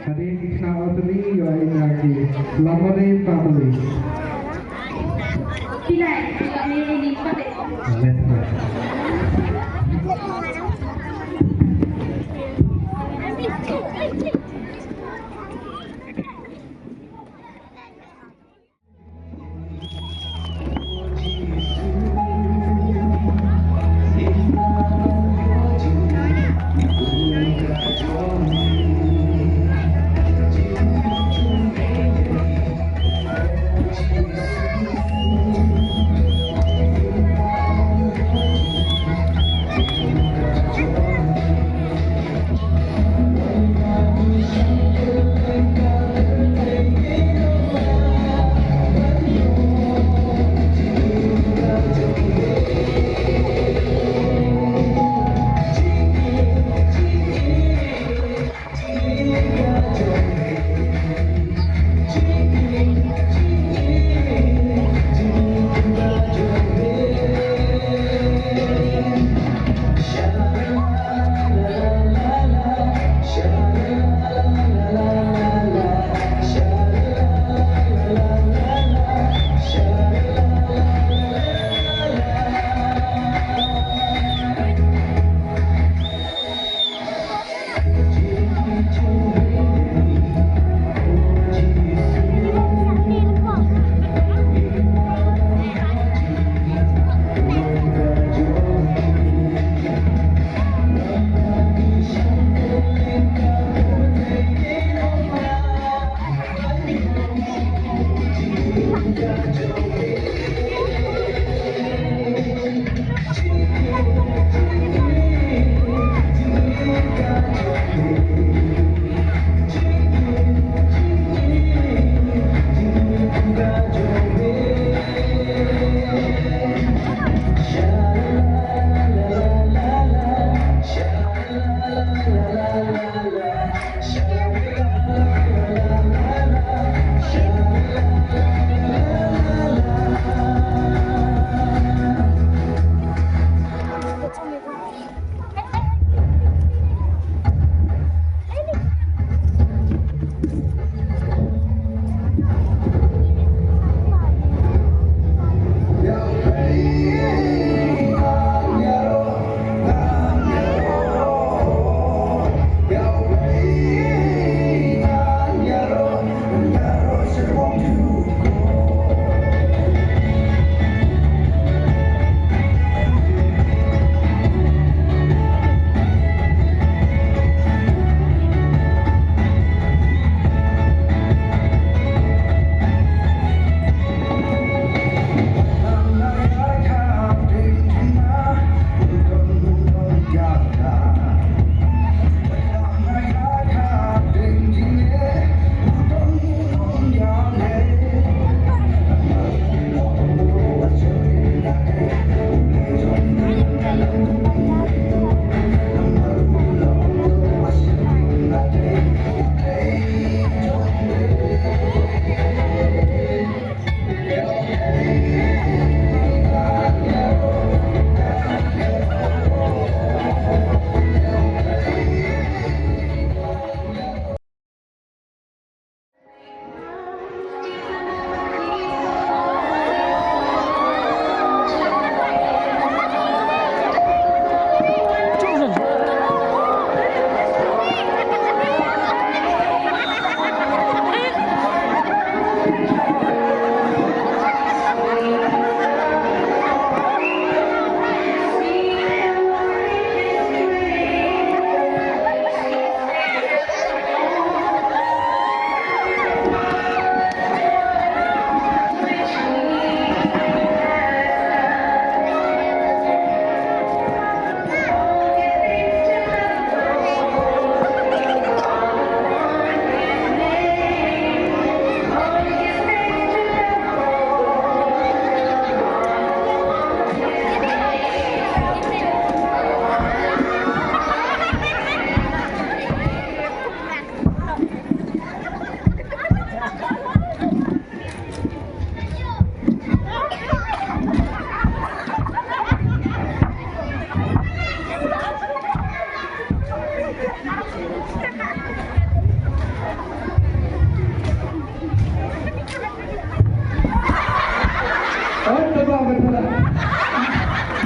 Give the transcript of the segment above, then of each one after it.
Hadirin Saudari Yoinaki, Lamore family.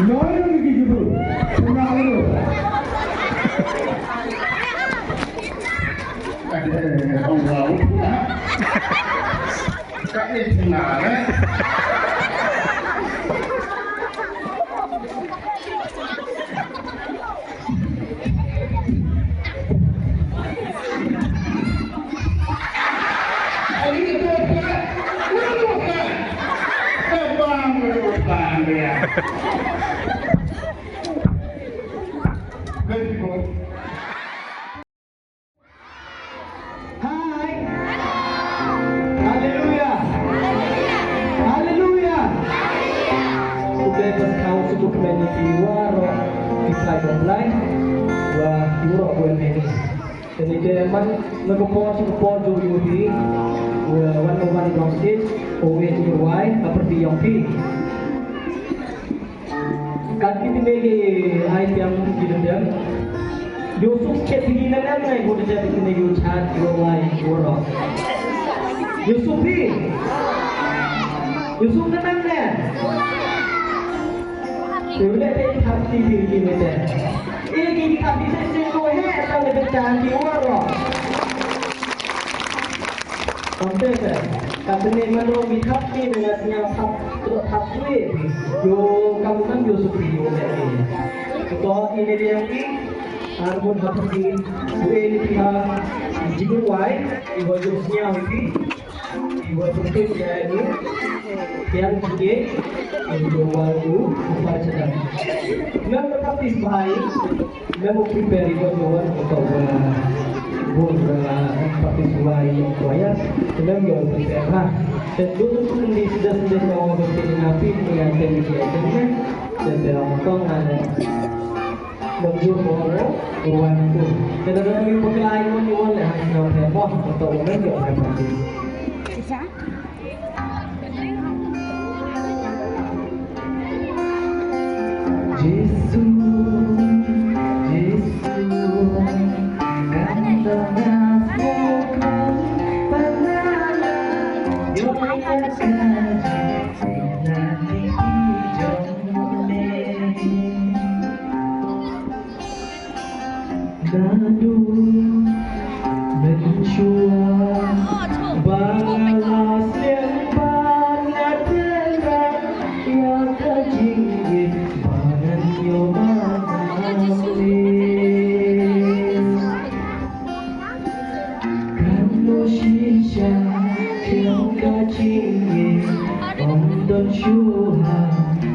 Noyo gigi bro. Tenang dulu. Ada orang Kak ini sebenarnya Hai. Haleluya. Haleluya. Today was how to community waro kita online wa yuro ko ini. Jadi dia man nagpo Yuri wa one on stage owe to why seperti yang pi. Kan kita lagi item gidan Yusuf ketinggian apa yang boleh jadi kena yuchat yurai borok. Yusuf tenang deh. Boleh deh hati diri kita. Ini kita bisa sendiri atau lebih cantik borok. Sampai deh. Katanya menurut hati dengan yang terus hati. Yo kamu kan Yusuf yo lagi. Kalau ini dia ni. Harmon seperti ini pihak jiwa wai, ibu jurusnya ini, ibu seperti ini, yang juga ibu walu upaya sedang. Memang tetap disbahai, memang prepare ibu jawan untuk berpartisipasi yang kuaya, memang jauh prepare. Dan dulu pun di sudah mau berpindah napi dengan teknik-tekniknya, dan dalam tong ada. Bonjour Moro, Uwan itu. Jadi dalam ini pengelayan Uwan lah, yang heboh atau orang yang heboh. Yesus, kandangnya bukan penala, yang Nadu mencua balas yang banyak terang yang kajing banan yomanali kalau sisa yang kajing om dan syuha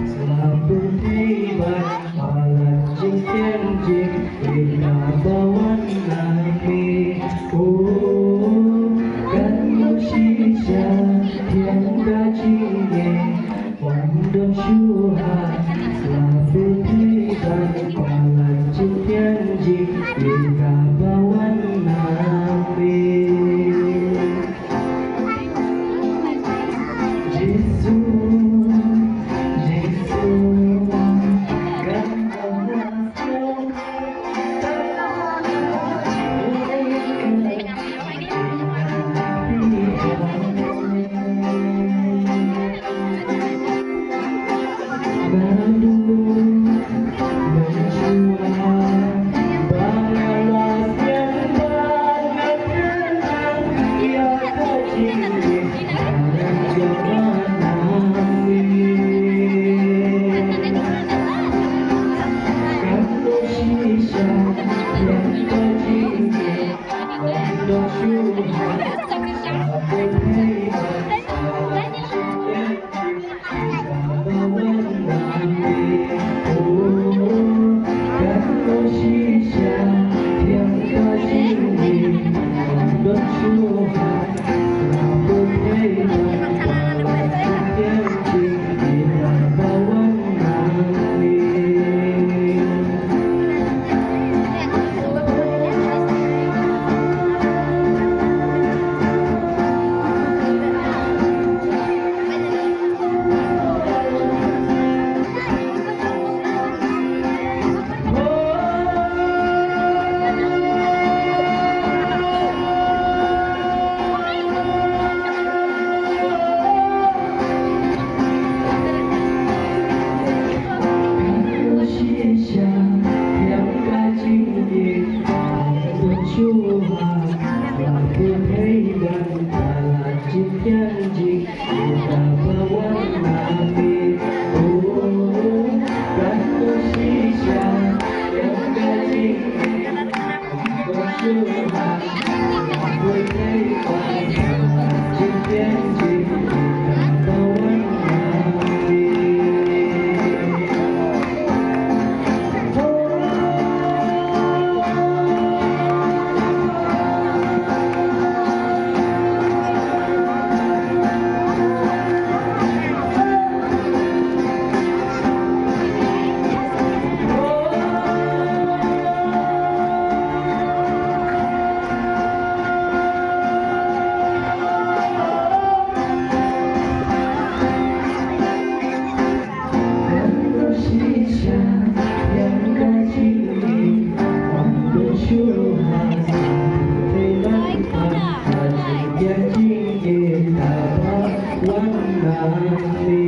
selalu tiba alat jeng bawan lagi, oh kan sisa tiada cinta, wandon syuha selalu tiba balan janji jika bawan lagi. Yesus nanti